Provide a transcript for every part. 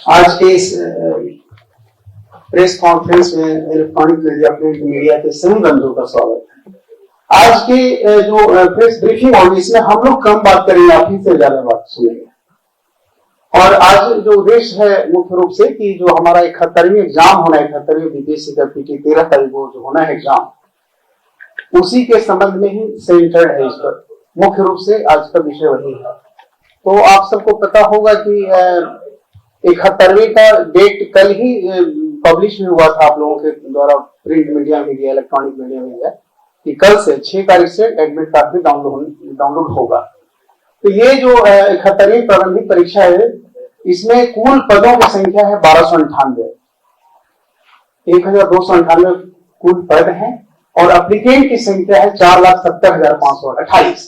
आज के इस प्रेस कॉन्फ्रेंस में इलेक्ट्रॉनिक मीडिया, प्रिंट मीडिया के सभी बंधुओं का स्वागत है। आज की जो प्रेस ब्रीफिंग होगी इसमें हम लोग कम बात करेंगे, आप ही से ज्यादा बात सुनेंगे। और आज जो उद्देश्य है मुख्य रूप से कि जो हमारा 71वीं एग्जाम होना है, 71वीं बीपीएससी का पीटी 13 तारीख को जो होना है एग्जाम, उसी के संबंध में ही सेंटर्ड है। इस पर मुख्य रूप से आज का विषय वही है। तो आप सबको पता होगा कि 71वीं का डेट कल ही पब्लिश भी हुआ था आप लोगों के द्वारा, प्रिंट मीडिया में गया, इलेक्ट्रॉनिक मीडिया में गया कि कल से 6 तारीख से एडमिट कार्ड भी डाउनलोड होगा। तो ये जो 71वीं प्रारंभिक परीक्षा है, इसमें कुल पदों की संख्या है 1298। 1298 कुल पद हैं और एप्लीकेंट की संख्या है 4,70,528।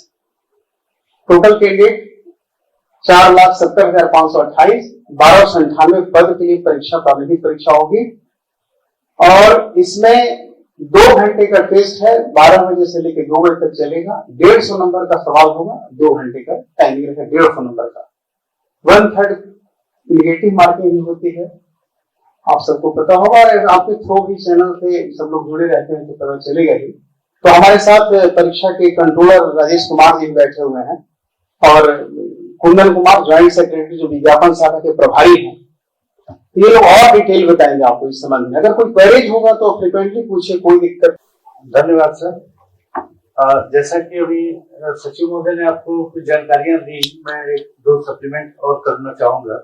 Total candidate 4,70,528। 1298 पद के लिए परीक्षा, प्रारंभिक परीक्षा होगी और इसमें 2 घंटे का टेस्ट है। 12 बजे से लेकर 2 बजे तक चलेगा। 150 नंबर का सवाल होगा। 2 घंटे का टाइमिंग है, 150 नंबर का। 1/3 नेगेटिव मार्किंग भी होती है, आप सबको पता होगा। और आपके थ्रू भी चैनल से सब लोग जुड़े रहते हैं तो पता चलेगा ही। तो हमारे साथ परीक्षा के कंट्रोलर राजेश कुमार जी बैठे हुए हैं और कुंदन कुमार ज्वाइंट सेक्रेटरी जो विज्ञापन शाखा के प्रभारी हैं। ये लोग और डिटेल बताएंगे आपको इस संबंध में। अगर कोई क्वेरीज होगा तो फ्रिक्वेंटली पूछिए, कोई दिक्कत। धन्यवाद सर। जैसा कि अभी सचिव महोदय ने आपको कुछ जानकारियां दी, मैं 1-2 सप्लीमेंट और करना चाहूंगा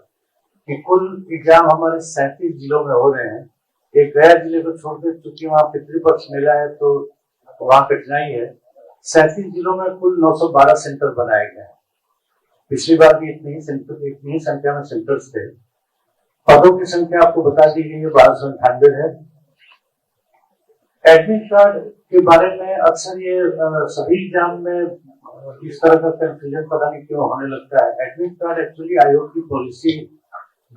कि कुल एग्जाम हमारे 37 जिलों में हो रहे हैं। एक गया जिले को छोड़कर, चूंकि वहाँ पितृपक्ष मेला है तो वहाँ कठिनाई है। 37 जिलों में कुल 912 सेंटर बनाए गए हैं। पिछली बार भी इतनी ही संख्या में सेंटर्स थे। पदों की संख्या आपको बता दी गई है, 1298 है। एडमिट कार्ड के बारे में अक्सर ये सभी एग्जाम में इस तरह का कंफ्यूजन पता नहीं क्यों होने लगता है। एडमिट कार्ड एक्चुअली आयोग की पॉलिसी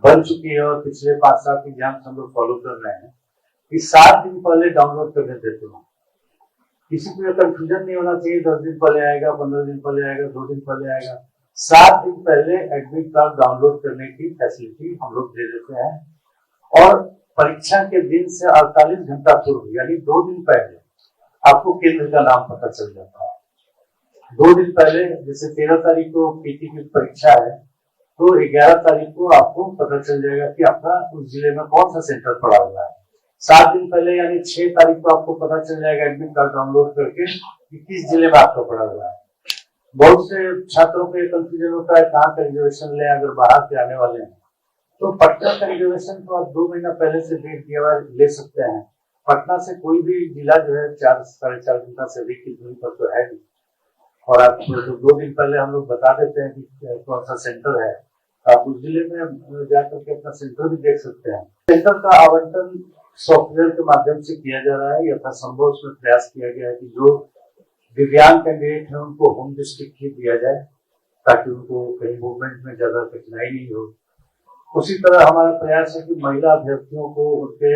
बन चुकी है और पिछले 5-7 एग्जाम हम लोग फॉलो कर रहे हैं कि 7 दिन पहले डाउनलोड करने देते हैं। किसी को कंफ्यूजन नहीं होना चाहिए 10 दिन पहले आएगा, 15 दिन पहले आएगा, 2 दिन पहले आएगा। 7 दिन पहले एडमिट कार्ड डाउनलोड करने की फैसिलिटी हम लोग दे देते हैं और परीक्षा के दिन से 48 घंटा पूर्व यानी 2 दिन पहले आपको केंद्र का नाम पता चल जाता है। 2 दिन पहले, जैसे 13 तारीख को पीटी की परीक्षा है तो 11 तारीख को आपको पता चल जाएगा कि आपका उस जिले में कौन सा सेंटर पड़ा हुआ है। 7 दिन पहले यानी 6 तारीख को आपको पता चल जाएगा एडमिट कार्ड डाउनलोड करके कि किस जिले में आपका पड़ा हुआ है। बहुत से छात्रों को ये कंफ्यूजन होता है कहाँ का रिजर्वेशन लें अगर बाहर से आने वाले हैं। तो पटना का रिजर्वेशन तो आप 2 महीना पहले से डेट दिया हुआ ले सकते हैं। पटना से कोई भी जिला जो है 4-4.5 घंटा से अधिक की दूरी पर तो है नहीं। और आप तो 2 दिन पहले हम लोग बता देते हैं कि कौन सा सेंटर है, आप उस जिले में जाकर के अपना सेंटर भी देख सकते हैं। सेंटर का आवंटन सॉफ्टवेयर के माध्यम से किया जा रहा है। यथासंभव उसमें प्रयास किया गया है कि जो दिव्यांग कैंडिडेट है उनको होम डिस्ट्रिक्ट ही दिया जाए ताकि उनको कहीं मूवमेंट में ज्यादा कठिनाई नहीं हो। उसी तरह हमारा प्रयास है कि महिला अभ्यर्थियों को उनके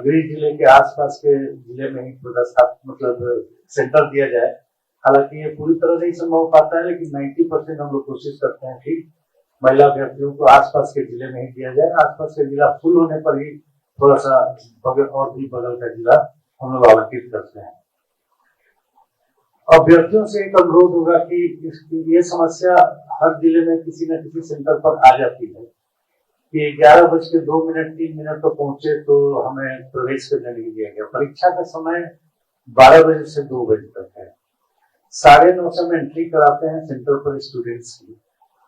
गृह जिले के आसपास के जिले में ही मतलब सेंटर दिया जाए। हालांकि ये पूरी तरह नहीं संभव हो पाता है, लेकिन 90% हम लोग कोशिश करते हैं कि महिला अभ्यर्थियों को आसपास के जिले में ही दिया जाए। आसपास के जिला फुल होने पर ही थोड़ा सा बगल और भी बगल का जिला हम लोग आवंटित करते हैं। अभ्यर्थियों से एक अनुरोध होगा कि ये समस्या हर जिले में किसी न किसी सेंटर पर आ जाती है कि 11:02 पर पहुंचे तो हमें प्रवेश करने नहीं दिया गया। परीक्षा का समय 12 बजे से 2 बजे तक है। 9:30 से हम एंट्री कराते हैं सेंटर पर स्टूडेंट्स की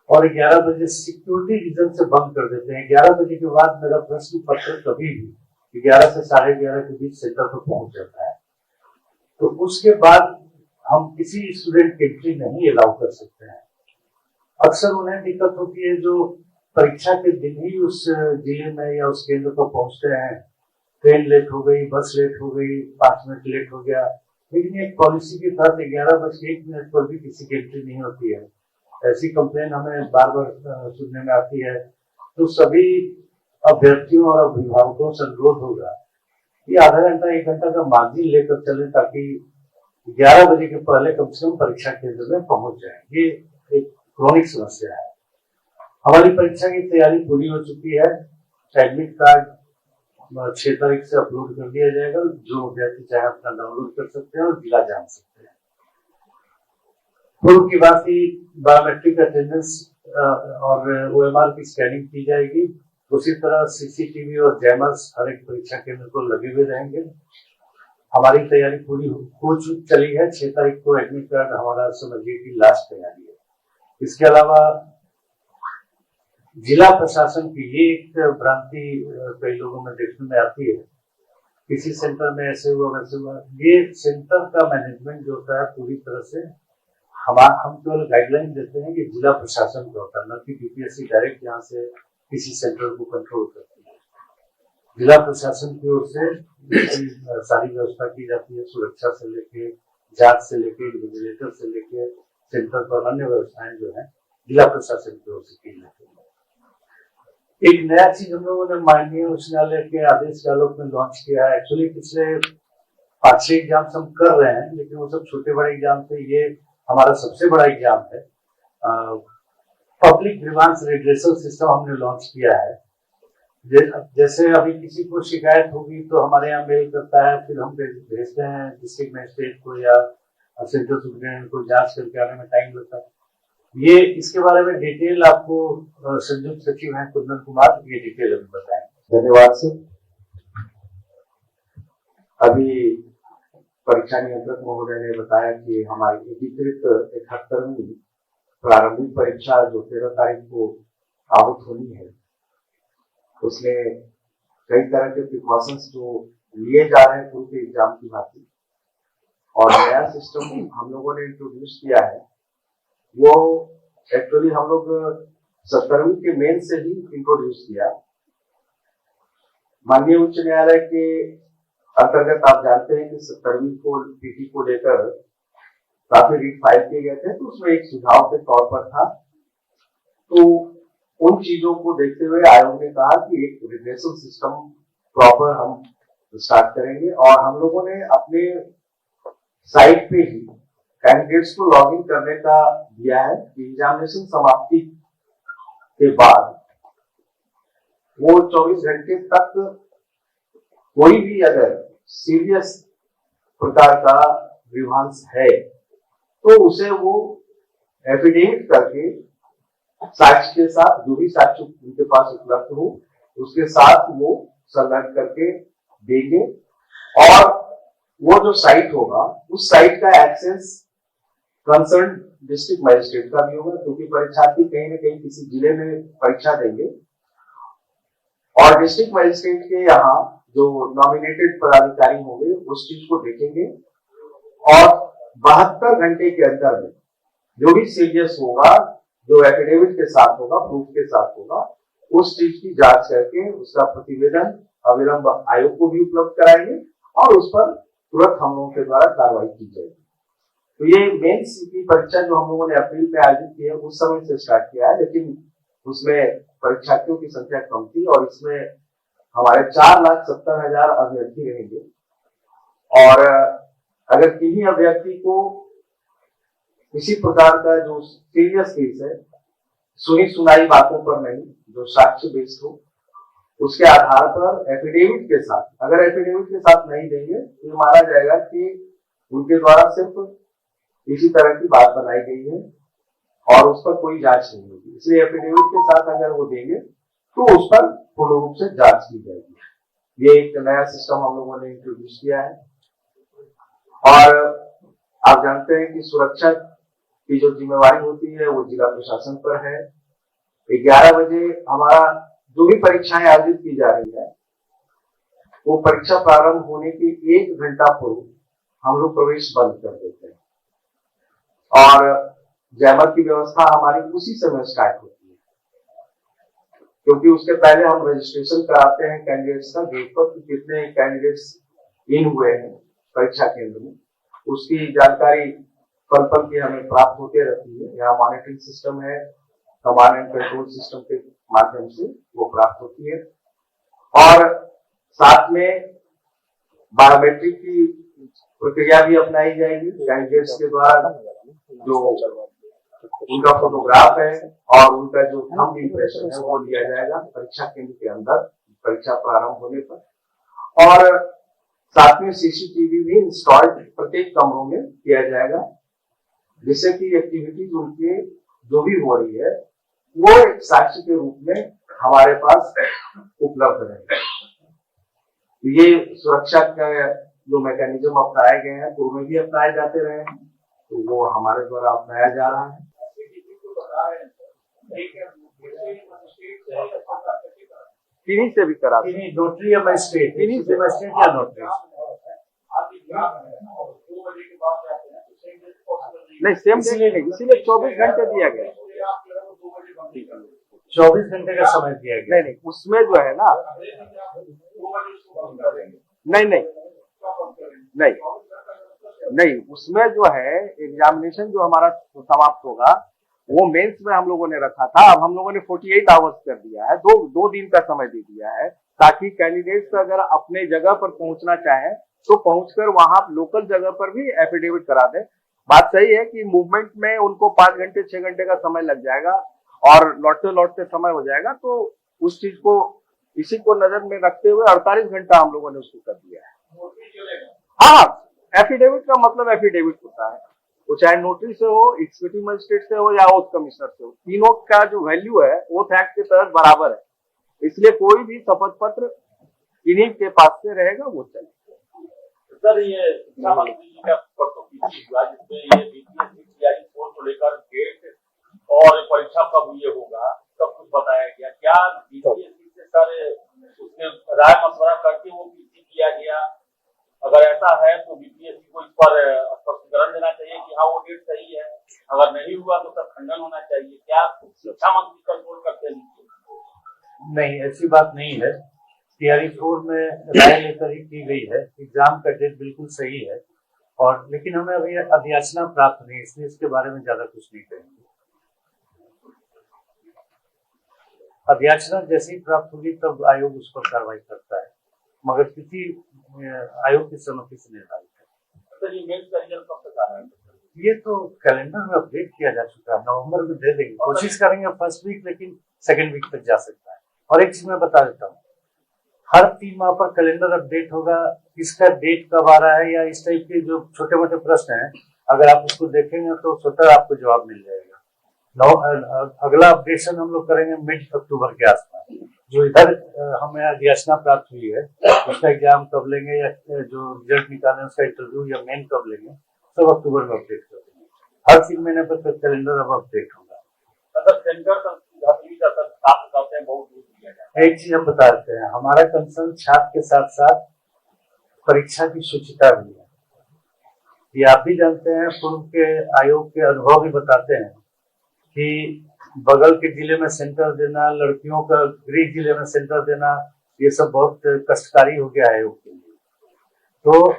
और 11 बजे सिक्योरिटी रीजन से बंद कर देते हैं। 11 बजे के बाद मेरा प्रश्न पत्र कभी भी 11 से 11:30 के बीच सेंटर पर पहुंच जाता है। तो उसके बाद हम किसी स्टूडेंट की एंट्री नहीं अलाउ कर सकते हैं। अक्सर उन्हें दिक्कत होती है जो परीक्षा के दिन ही उस जिले में या उस केंद्र पर पहुंचते हैं। ट्रेन लेट हो गई, बस लेट हो गई, 5 मिनट लेट हो गया, लेकिन एक पॉलिसी के तहत 11:01 पर भी किसी की एंट्री नहीं होती है। ऐसी कंप्लेन हमें बार बार सुनने में आती है। तो सभी अभ्यर्थियों और अभिभावकों से अनुरोध होगा कि आधा घंटा 1 घंटा का मार्जिन लेकर चले ताकि 11 बजे के पहले कम से कम परीक्षा केंद्र में पहुंच जाए। ये एक क्रोनिक समस्या है। हमारी परीक्षा की तैयारी पूरी हो चुकी है। एडमिट कार्ड 6 तारीख से अपलोड कर दिया जाएगा। जो विद्यार्थी चाहे अपना डाउनलोड कर सकते हैं और जिला जान सकते हैं। पूर्व की बात ही बायोमेट्रिक अटेंडेंस और OMR की स्कैनिंग की जाएगी। उसी तरह CCTV और जैमर्स हर एक परीक्षा केंद्र को लगे हुए रहेंगे। हमारी तैयारी पूरी हो चली है। 6 तारीख को एडमिट कार्ड हमारा समझिए कि लास्ट तैयारी है। इसके अलावा जिला प्रशासन की ये एक भ्रांति कई लोगों में देखने में आती है, किसी सेंटर में ऐसे हुआ वैसे हुआ। ये सेंटर का मैनेजमेंट जो होता है पूरी तरह से हम केवल गाइडलाइन देते हैं कि जिला प्रशासन का होता है, न कि DPSC डायरेक्ट यहाँ से किसी सेंटर को कंट्रोल करती है। जिला प्रशासन की ओर से सारी व्यवस्था की जाती है, सुरक्षा से लेके, जांच से लेके, इन्विजिलेटर से लेके, सेंटर पर अन्य व्यवस्थाएं जो है जिला प्रशासन की ओर से की जाती है। एक नया चीज हम लोगों ने माननीय उच्च न्यायालय के आदेश के आलोक में लॉन्च किया है। एक्चुअली पिछले 5-6 एग्जाम हम कर रहे हैं, लेकिन वो सब छोटे बड़े एग्जाम थे। ये हमारा सबसे बड़ा एग्जाम है। पब्लिक ग्रीवांस रेड्रेसल सिस्टम हमने लॉन्च किया है। जैसे अभी किसी को शिकायत होगी तो हमारे यहाँ मेल करता है, फिर हम भेजते हैं डिस्ट्रिक्ट मजिस्ट्रेट को या सेंट्रल सुप्रीडेंट को, जांच करके आने में टाइम लगता है। ये इसके बारे में डिटेल आपको संयुक्त सचिव हैं कुंदन कुमार, ये डिटेल अभी बताएंगे। धन्यवाद सर। अभी परीक्षा नियंत्रक महोदय ने बताया कि हमारी एकीकृत 71वीं प्रारंभिक परीक्षा जो 13 तारीख को आहूत होनी है, उसमें कई तरह के प्रिकॉशंस जो लिए जा रहे हैं पूर्व के एग्जाम की भांति, और नया सिस्टम हम लोगों ने इंट्रोड्यूस किया है। वो एक्चुअली हम लोग 70वीं के मेन से ही इंट्रोड्यूस किया। माननीय उच्च न्यायालय के अंतर्गत आप जानते हैं कि 70वीं को PT को लेकर काफी रीट फाइल किए गए थे, तो उसमें एक सुझाव के तौर पर था। तो उन चीजों को देखते हुए आयोग ने कहा कि एक रिग्रेशन सिस्टम प्रॉपर हम स्टार्ट करेंगे, और हम लोगों ने अपने साइट पे ही कैंडिडेट्स को लॉग इन करने का दिया है कि एग्जामिनेशन समाप्ति के बाद वो 24 घंटे तक कोई भी अगर सीरियस प्रकार का ग्रीवांस है तो उसे वो एफिडेविट करके साक्ष्य के साथ, जो भी साक्ष्य उनके पास उपलब्ध हो उसके साथ वो संलग्न करके देंगे। और वो जो साइट होगा उस साइट का एक्सेस कंसर्न डिस्ट्रिक्ट मजिस्ट्रेट का भी होगा, क्योंकि परीक्षार्थी कहीं न कहीं किसी जिले में परीक्षा देंगे और डिस्ट्रिक्ट मजिस्ट्रेट के यहाँ जो नॉमिनेटेड पदाधिकारी होंगे उस चीज को देखेंगे, और 72 घंटे के अंदर में जो भी सीरियस होगा, जो एफिडेविट के साथ होगा, प्रूफ के साथ होगा, उस चीज की जांच करके उसका प्रतिवेदन अविलंब आयोग को भी उपलब्ध कराएंगे और उस पर तुरंत हम लोगों के द्वारा कार्रवाई की जाएगी। तो ये मेंस की परीक्षा जो हम लोगों ने अप्रैल में आयोजित की है उस समय से स्टार्ट किया है, लेकिन उसमें परीक्षार्थियों की संख्या कम थी और इसमें हमारे 4,70,000 अभ्यर्थी रहेंगे। और अगर किन्हीं अभ्यर्थी को किसी प्रकार का जो सीरियस केस है, सुनी सुनाई बातों पर नहीं, जो साक्ष्य बेस्ड हो, उसके आधार पर एफिडेविट के साथ, अगर एफिडेविट के साथ नहीं देंगे तो ये माना जाएगा कि उनके द्वारा सिर्फ इसी तरह की बात बनाई गई है और उस पर कोई जांच नहीं होगी। इसलिए एफिडेविट के साथ अगर वो देंगे तो उस पर पूर्ण रूप से जांच की जाएगी। ये एक नया सिस्टम हम लोगों ने इंट्रोड्यूस किया है। और आप जानते हैं कि सुरक्षा की जो जिम्मेवारी होती है वो जिला प्रशासन पर है। 11 बजे हमारा जो भी परीक्षाएं आयोजित की जा रही है वो परीक्षा प्रारंभ होने के 1 घंटा पूर्व हम लोग प्रवेश बंद कर देते हैं और जैमर की व्यवस्था हमारी उसी समय स्टार्ट होती है, क्योंकि उसके पहले हम रजिस्ट्रेशन कराते हैं कैंडिडेट्स का गेट पर कि कितने कैंडिडेट्स इन हुए हैं परीक्षा केंद्र में। उसकी जानकारी पल पल की हमें प्राप्त होती रहती है। यहाँ मॉनिटरिंग सिस्टम है, कमांड एंड कंट्रोल सिस्टम के माध्यम से वो प्राप्त होती है। और साथ में बायोमेट्रिक की प्रक्रिया भी अपनाई जाएगी। कैंडिडेट्स के द्वारा जो उनका फोटोग्राफ है और उनका जो थंब इम्प्रेशन है वो लिया जाएगा परीक्षा केंद्र के अंदर परीक्षा प्रारंभ होने पर। और साथ में सीसीटीवी भी इंस्टॉल प्रत्येक कमरों में किया जाएगा, जिससे कि एक्टिविटीज उनके जो भी हो रही है वो एक साक्ष्य के रूप में हमारे पास उपलब्ध रहे। ये सुरक्षा का जो मैकेनिज्म अपनाए गए हैं पूर्व में भी अपनाए जाते रहे हैं, तो वो हमारे द्वारा अपनाया जा रहा है। किन्हीं से भी करा नोटरी या मजिस्ट्रेट, किन्हीं से मजिस्ट्रेट या नोटरी नहीं, सेम डे नहीं, इसीलिए 24 घंटे दिया गया। 24 घंटे का समय दिया गया। नहीं नहीं, उसमें जो है ना, नहीं नहीं नहीं नहीं, उसमें जो है एग्जामिनेशन जो हमारा समाप्त होगा वो मेंस में हम लोगों ने रखा था। अब हम लोगों ने 48 आवर्स कर दिया है, दो दिन का समय दे दिया है, ताकि कैंडिडेट्स अगर अपने जगह पर पहुंचना चाहें तो पहुंचकर वहां लोकल जगह पर भी एफिडेविट करा दें। बात सही है कि मूवमेंट में उनको 5 घंटे 6 घंटे का समय लग जाएगा और लौटते समय हो जाएगा, तो उस चीज को इसी को नजर में रखते हुए 48 घंटा हम लोगों ने उसको कर दिया है। हाँ, एफिडेविट का मतलब एफिडेविट होता है, वो चाहे नोटरी से हो, एग्जीक्यूटिव मजिस्ट्रेट से हो या ओथ कमिश्नर से हो, तीनों का जो वैल्यू है ओथ एक्ट के तहत बराबर है, इसलिए कोई भी शपथ पत्र इन्हीं के पास से रहेगा वो चलेगा। सर, ये शिक्षा मंत्री जी का परसों पीछे हुआ जिसमें ये बीपीएससी तैयारी फोर्स को लेकर डेट और परीक्षा कब ये होगा सब कुछ बताया गया। क्या बीपीएससी से सर उसने राय मशवरा करके वो पीछे किया गया? अगर ऐसा है तो बीपीएससी को इस पर स्पष्टीकरण देना चाहिए कि हाँ वो डेट सही है, अगर नहीं हुआ तो सर खंडन होना चाहिए। क्या शिक्षा मंत्री कंट्रोल करते हैं? नहीं, ऐसी बात नहीं है। तैयारी 4 में राय लेकर ही की गई है। एग्जाम का डेट बिल्कुल सही है, और लेकिन हमें अभी अधियाचना प्राप्त नहीं, इसलिए इसके बारे में ज्यादा कुछ नहीं कहेंगे। अधियाचना जैसे ही प्राप्त होगी तब आयोग उस पर कार्रवाई करता है, मगर तिथि आयोग की सहमति से निर्धारित है। सर, ये मेंस का रिजल्ट कब तक आ रहा है? ये तो कैलेंडर में अपडेट किया जा चुका है, नवंबर में दे देंगे, कोशिश करेंगे फर्स्ट वीक, लेकिन सेकेंड वीक तक जा सकता है। और एक चीज मैं बता देता हूँ, हर 3 माह पर कैलेंडर अपडेट होगा, इसका डेट कब आ रहा है या इस टाइप के जो छोटे मोटे प्रश्न हैं, अगर आप उसको देखेंगे तो स्वतः आपको जवाब मिल जाएगा। अगला अपडेशन हम लोग करेंगे मिड अक्टूबर के आसपास। जो इधर हमें अधियाचना प्राप्त हुई है उसका एग्जाम कब लेंगे या जो रिजल्ट निकालें उसका इंटरव्यू या मेन कब लेंगे, सब अक्टूबर में अपडेट कर देंगे। हर 3 महीने पर कैलेंडर अब अपडेट होगा। एक चीज हम बता देते हैं, हमारा कंसर्न छात्र के साथ साथ परीक्षा की शुचिता भी है। ये आप भी जानते हैं, पूर्व के आयोग के अनुभव भी बताते हैं कि बगल के जिले में सेंटर देना, लड़कियों का गृह जिले में सेंटर देना, ये सब बहुत कष्टकारी हो गया है आयोग के लिए। तो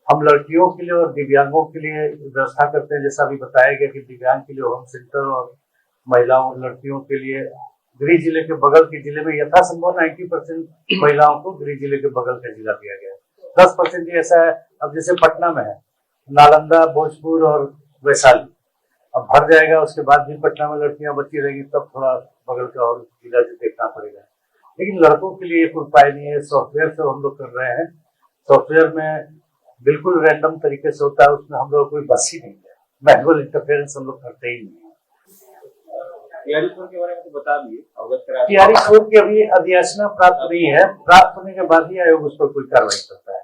हम लड़कियों के लिए और दिव्यांगों के लिए व्यवस्था करते हैं, जैसा अभी बताया गया कि दिव्यांग के लिए होम सेंटर और महिलाओं लड़कियों के लिए गृह जिले के बगल के जिले में यथासंभव 90% महिलाओं को गृह जिले के बगल का जिला दिया गया है। 10% ही ऐसा है, अब जैसे पटना में है, नालंदा, भोजपुर और वैशाली, अब भर जाएगा, उसके बाद भी पटना में लड़कियां बची रहेगी, तब थोड़ा बगल का और जिला से देखना पड़ेगा। लेकिन लड़कों के लिए कोई उपाय नहीं है, सॉफ्टवेयर से हम लोग कर रहे हैं। सॉफ्टवेयर में बिल्कुल रैंडम तरीके से होता है, उसमें हम लोग कोई बस ही नहीं है, मैनुअल इंटरफेरेंस हम लोग करते ही नहीं है। तैयारी के बारे में तो बता दिए, अवगत करा दिए। तैयारी छोड़ के अभी अधियाचना प्राप्त नहीं है, प्राप्त होने के बाद ही आयोग उस पर कोई कार्रवाई करता है।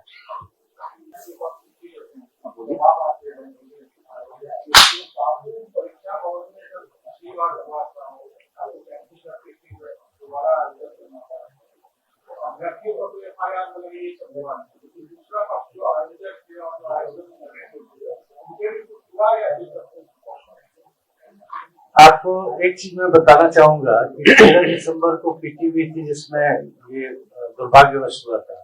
आपको एक चीज मैं बताना चाहूंगा कि 13 दिसंबर को पीटी हुई थी, जिसमें ये दुर्भाग्यवश हुआ था।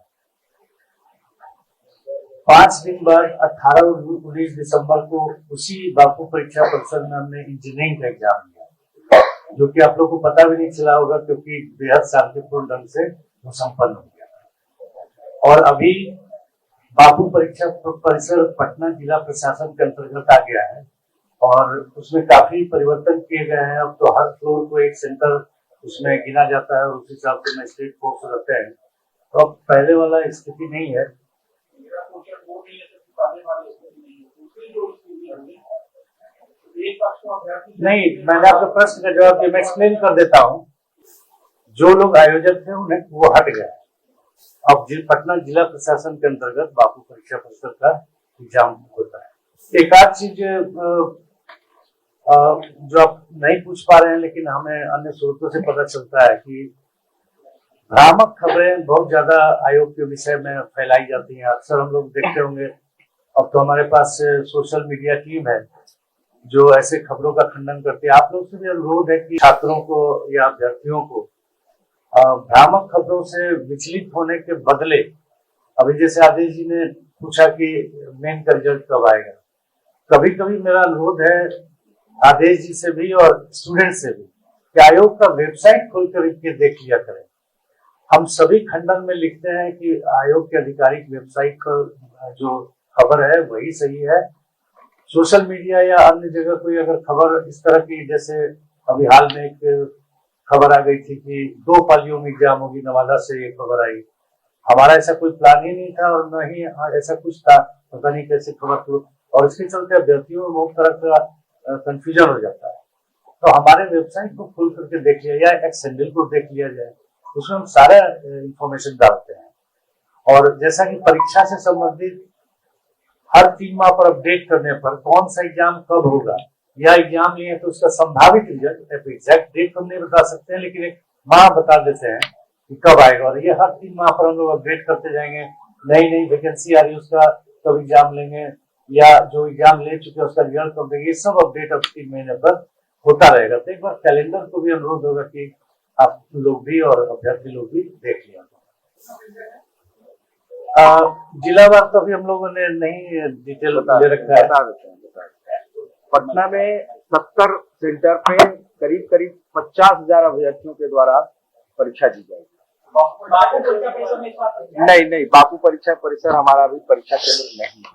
5 दिन बाद 18 और 19 दिसंबर को उसी बापू परीक्षा परिसर में हमने इंजीनियरिंग का एग्जाम दिया, जो कि आप लोग को पता भी नहीं चला होगा क्योंकि बेहद शांतिपूर्ण ढंग से वो संपन्न हो गया। और अभी बापू परीक्षा परिसर पटना जिला प्रशासन के अंतर्गत आ गया है और उसमें काफी परिवर्तन किए गए हैं। अब तो हर फ्लोर को एक सेंटर उसमें गिना जाता है और उस हिसाब से मजिस्ट्रेट फोर्स रहते हैं। तो अब पहले वाला स्थिति नहीं है। नहीं, मैंने आपके प्रश्न का जवाब दिया, मैं एक्सप्लेन कर देता हूँ। जो लोग आयोजक थे उन्हें वो हट गए। अब पटना जिला प्रशासन के अंतर्गत बापू परीक्षा परिषद का एग्जाम होता है। एक आध चीज जो आप नहीं पूछ पा रहे हैं लेकिन हमें अन्य स्रोतों से पता चलता है कि भ्रामक खबरें बहुत ज्यादा आयोग के विषय में फैलाई जाती हैं। अक्सर हम लोग देखते होंगे, अब तो हमारे पास सोशल मीडिया टीम है जो ऐसे खबरों का खंडन करती है। आप लोग से भी अनुरोध है कि छात्रों को या अभ्यर्थियों को भ्रामक खबरों से विचलित होने के बदले, अभी जैसे आदेश जी ने पूछा कि मेन का रिजल्ट कब आएगा, कभी कभी मेरा अनुरोध है आदेश जी से भी और स्टूडेंट से भी कि आयोग का वेबसाइट खोलकर के देख लिया करें। हम सभी खंडन में लिखते हैं कि आयोग के आधिकारिक वेबसाइट पर जो खबर है वही सही है। सोशल मीडिया या अन्य जगह कोई अगर खबर इस तरह की, जैसे अभी हाल में एक खबर आ गई थी कि 2 पालियों में एग्जाम होगी, नवादा से ये खबर आई। हमारा ऐसा कोई प्लान ही नहीं था और न ही ऐसा कुछ था, पता नहीं कैसे खबर थी, और इसके चलते अभ्यर्थियों में बहुत तरह का कंफ्यूजन हो जाता है। तो हमारे वेबसाइट को खोल करके देख लिया जाए, एक्स हैंडल को देख लिया जाए, उसमें हम सारा इंफॉर्मेशन डालते हैं। और जैसा कि परीक्षा से संबंधित हर 3 माह पर अपडेट करने पर कौन सा एग्जाम कब होगा या एग्जाम लिए तो उसका संभावित रिजल्ट, एग्जैक्ट डेट हम नहीं बता सकते हैं लेकिन एक माह बता देते हैं कि कब आएगा। और ये हर 3 माह पर हम लोग अपडेट करते जाएंगे। नई नई वैकेंसी आ रही है, उसका कब एग्जाम लेंगे, या जो एग्जाम ले चुके हैं उसका रिजल्ट कब देंगे, ये सब अपडेट अब 3 महीने पर होता रहेगा। तो एक बार कैलेंडर को भी अनुरोध होगा कि आप लोग भी और अभ्यर्थी लोग भी देख लिया। जिलावार तो अभी हम लोगों ने नहीं डिटेल दे रखा है। पटना में 70 सेंटर पे करीब करीब 50,000 अभ्यर्थियों के द्वारा परीक्षा दी जाएगी। नहीं, बापू परीक्षा परिसर हमारा भी परीक्षा केंद्र नहीं है।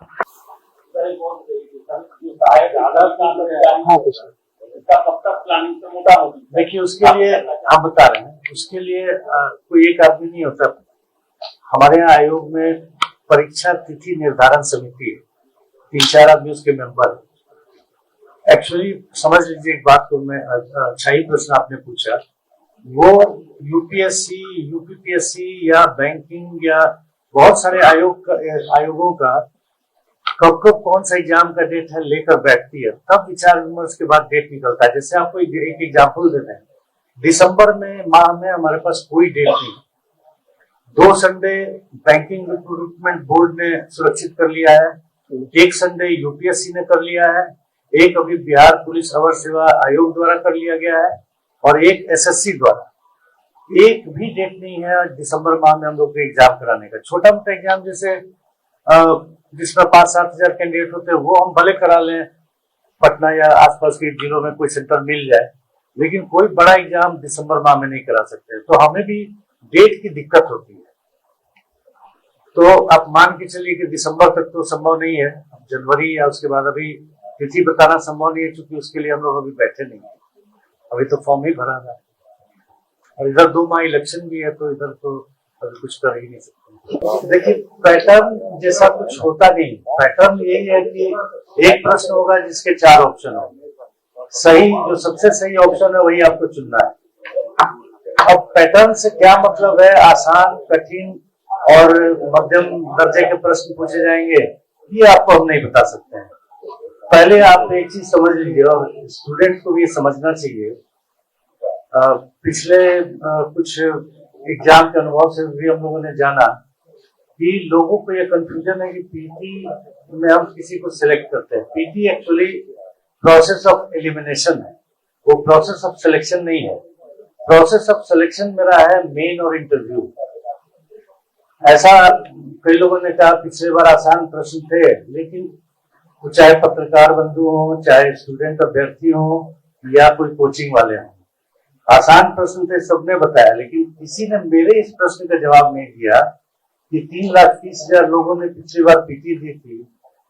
देखिए, उसके लिए आप बता रहे हैं, उसके लिए कोई एक आदमी नहीं होता। हमारे यहाँ आयोग में परीक्षा तिथि निर्धारण समिति है, 3-4 आदमी उसके मेंबर है। एक्चुअली समझ लीजिए एक बात को, मैं अच्छा ही प्रश्न आपने पूछा, वो यूपीएससी, यूपीपीएससी या बैंकिंग या बहुत सारे आयोगों का कब कौन सा एग्जाम का डेट है लेकर बैठती है, तब विचार विमर्श के बाद डेट निकलता है। जैसे आपको एक एग्जाम्पल देते हैं, दिसंबर में माह में हमारे पास कोई डेट नहीं। 2 संडे बैंकिंग रिक्रूटमेंट बोर्ड ने सुरक्षित कर लिया है, 1 संडे यूपीएससी ने कर लिया है, 1 अभी बिहार पुलिस अवर सेवा आयोग द्वारा कर लिया गया है और 1 एसएससी द्वारा। एक भी डेट नहीं है दिसंबर माह में हम लोग को एग्जाम कराने का। छोटा मोटा एग्जाम जैसे जिसमें 5-7 हजार कैंडिडेट होते हैं वो हम भले करा लें, पटना या आसपास के जिलों में कोई सेंटर मिल जाए, लेकिन कोई बड़ा एग्जाम दिसंबर माह में नहीं करा सकते। तो हमें भी डेट की दिक्कत होती है। तो आप मान के चलिए कि दिसंबर तक तो संभव नहीं है, जनवरी या उसके बाद अभी तिथि बताना संभव नहीं है, क्योंकि उसके लिए हम लोग अभी बैठे नहीं है। अभी तो फॉर्म ही भरा रहा है और इधर 2 माह इलेक्शन भी है, तो इधर तो अभी कुछ कर ही नहीं सकते। देखिए, पैटर्न जैसा कुछ होता नहीं। पैटर्न यही है कि एक प्रश्न होगा जिसके 4 ऑप्शन होंगे, सही जो सबसे सही ऑप्शन है वही आपको चुनना है। अब पैटर्न से क्या मतलब है, आसान, कठिन और मध्यम दर्जे के प्रश्न पूछे जाएंगे, ये आपको हम नहीं बता सकते हैं। पहले आप एक चीज समझ लीजिए और स्टूडेंट को भी समझना चाहिए। पिछले कुछ एग्जाम के अनुभव से भी हम लोगों ने जाना कि लोगों को यह कंफ्यूजन है कि पीटी में हम किसी को सिलेक्ट करते हैं। PT actually process of elimination है, वो प्रोसेस ऑफ सिलेक्शन नहीं है। प्रोसेस ऑफ सिलेक्शन मेरा है मेन और इंटरव्यू। ऐसा कई लोगों ने कहा पिछले बार आसान प्रश्न थे, लेकिन चाहे पत्रकार बंधु हो, चाहे स्टूडेंट अभ्यर्थी हो या कोई कोचिंग वाले हों, आसान प्रश्न थे, सबने बताया। लेकिन किसी ने मेरे इस प्रश्न का जवाब नहीं दिया कि 3,30,000 लोगों ने पिछली बार पीटी दी थी,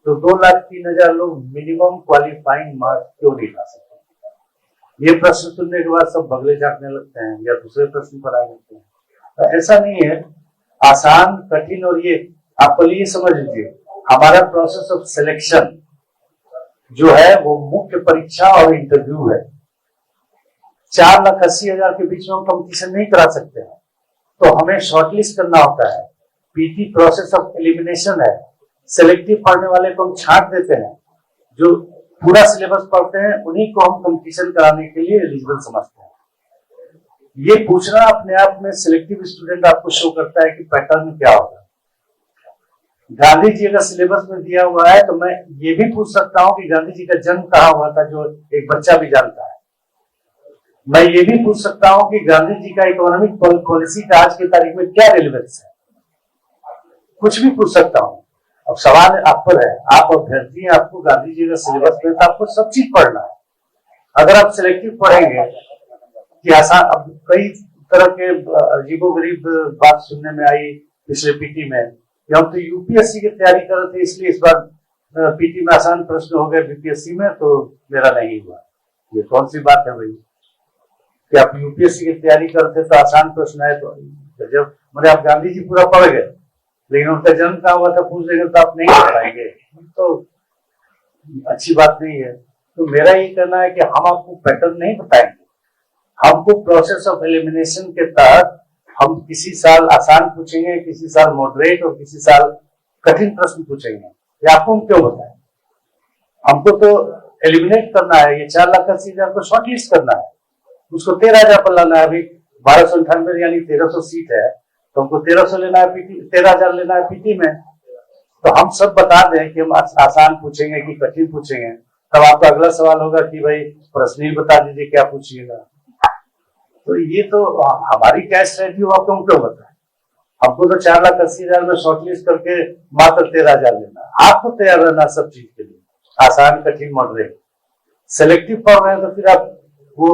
तो 2,03,000 लोग मिनिमम क्वालिफाइंग मार्क्स क्यों नहीं ला सकते? ये प्रश्न सुनने के बाद सब बगले झाँकने लगते हैं या दूसरे प्रश्न पर आ जाते हैं। तो ऐसा नहीं है, आसान कठिन, और ये आप पहले ये समझ लीजिए, हमारा प्रोसेस ऑफ सिलेक्शन जो है वो मुख्य परीक्षा और इंटरव्यू है। 4,80,000 के बीच में हम कंपटीशन नहीं करा सकते हैं, तो हमें शॉर्टलिस्ट करना होता है। पीटी प्रोसेस ऑफ एलिमिनेशन है, सिलेक्टिव पढ़ने वाले को हम छांट देते हैं, जो पूरा सिलेबस पढ़ते हैं उन्हीं को हम कंपटीशन कराने के लिए एलिजिबल समझते हैं। ये पूछना अपने आप में सिलेक्टिव स्टूडेंट आपको शो करता है कि पैटर्न क्या होगा। गांधी जी अगर सिलेबस में दिया हुआ है तो मैं ये भी पूछ सकता हूं कि गांधी जी का जन्म कहाँ हुआ था, जो एक बच्चा भी जानता है। मैं ये भी पूछ सकता हूं कि गांधी जी का इकोनॉमिक पॉलिसी का आज की तारीख में क्या रिलेवेंस है, कुछ भी पूछ सकता हूं। अब सवाल आप पर है, आप अभ्यर्थी हैं, आपको गांधी जी का सिलेबस में तो आपको सब चीज पढ़ना है। अगर आप सिलेक्टिव पढ़ेंगे कि आसान, अब कई तरह के अजीबोगरीब बात सुनने में आई पिछले पीटी में, हम तो यूपीएससी की तैयारी कर रहे थे इसलिए इस बार पीटी में आसान प्रश्न हो गए, बीपीएससी में तो मेरा नहीं हुआ। ये कौन सी बात है भाई कि आप यूपीएससी की तैयारी करते तो आसान प्रश्न आए, तो जब मैंने आप गांधी जी पूरा पढ़ गए लेकिन उनका जन्म कहाँ हुआ था पूछ लेंगे तो आप नहीं कर पाएंगे, तो अच्छी बात नहीं है। तो मेरा ये कहना है कि हम आपको पैटर्न नहीं बताएंगे, हमको प्रोसेस ऑफ एलिमिनेशन के तहत हम किसी साल आसान पूछेंगे, किसी साल मॉडरेट और किसी साल कठिन प्रश्न पूछेंगे। ये आपको हम क्यों बताएं? हमको तो एलिमिनेट करना है, ये 4,80,000 को शॉर्टलिस्ट करना है, उसको 13,000 पर लाना है। अभी 1298 यानी 1300 सीट है, तो हमको 1300 लेना है पीटी, 13,000 लेना है पीटी में। तो हम सब बता दें कि हम आसान पूछेंगे कि कठिन पूछेंगे, तब आपका अगला सवाल होगा कि भाई प्रश्न ही बता दीजिए क्या पूछिएगा। तो ये तो हमारी क्या स्ट्रेटजी हो, आपको हम क्यों बताएं? हमको तो 4,80,000 में शॉर्टलिस्ट करके मात्र 13,000 लेना। आपको तैयार रहना सब चीज के लिए, आसान कठिन मॉडरेट। सिलेक्टिव पढ़ रहे हैं तो फिर आप वो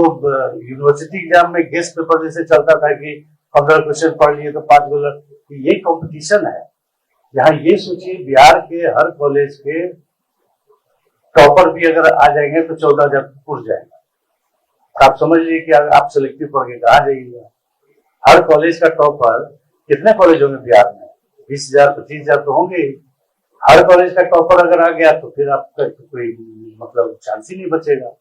यूनिवर्सिटी एग्जाम में गेस्ट पेपर जैसे चलता था कि 15 क्वेश्चन पढ़ लिए तो 5 गलत, ये कंपटीशन है। यहाँ ये सोचिए बिहार के हर कॉलेज के टॉपर भी अगर आ जाएंगे तो 14,000 उठ जाएगा। आप समझ लीजिए कि आप सिलेक्टिव पढ़ के कहा जाइएगा। हर कॉलेज का टॉपर, कितने कॉलेज होंगे बिहार में? 20,000 25,000 तो होंगे ही। हर कॉलेज का टॉपर अगर आ गया तो फिर आपका कोई मतलब चांस ही नहीं बचेगा।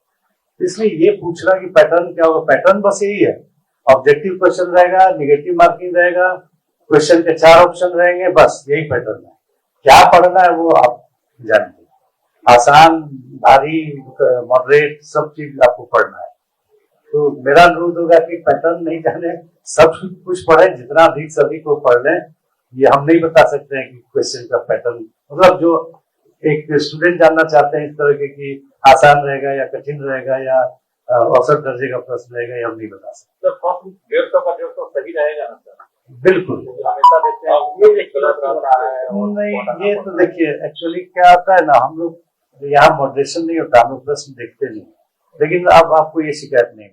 इसलिए ये पूछ रहा कि पैटर्न क्या होगा, पैटर्न बस यही है, ऑब्जेक्टिव क्वेश्चन रहेगा, निगेटिव मार्किंग रहेगा, क्वेश्चन के 4 ऑप्शन रहेंगे, बस यही पैटर्न है। क्या पढ़ना है वो आप जानिए, आसान भारी मॉडरेट सब चीज आपको पढ़ना है। तो मेरा अनुरोध होगा कि पैटर्न नहीं जाने, सब कुछ पढ़े, जितना अधिक सभी को पढ़ लें। ये हम नहीं बता सकते हैं कि क्वेश्चन का पैटर्न, मतलब जो एक स्टूडेंट जानना चाहते हैं इस तरह के कि आसान रहेगा या कठिन रहेगा या औसत दर्जे का प्रश्न रहेगा, ये हम नहीं बता सकते। सर 150 का 150 सही रहेगा ना सर? बिल्कुल हमेशा देखते हैं ये एक नहीं, ये तो देखिए एक्चुअली क्या होता है ना, हम लोग यहाँ मॉडरेशन नहीं होता, हम लोग प्रश्न देखते नहीं, लेकिन अब आपको ये शिकायत नहीं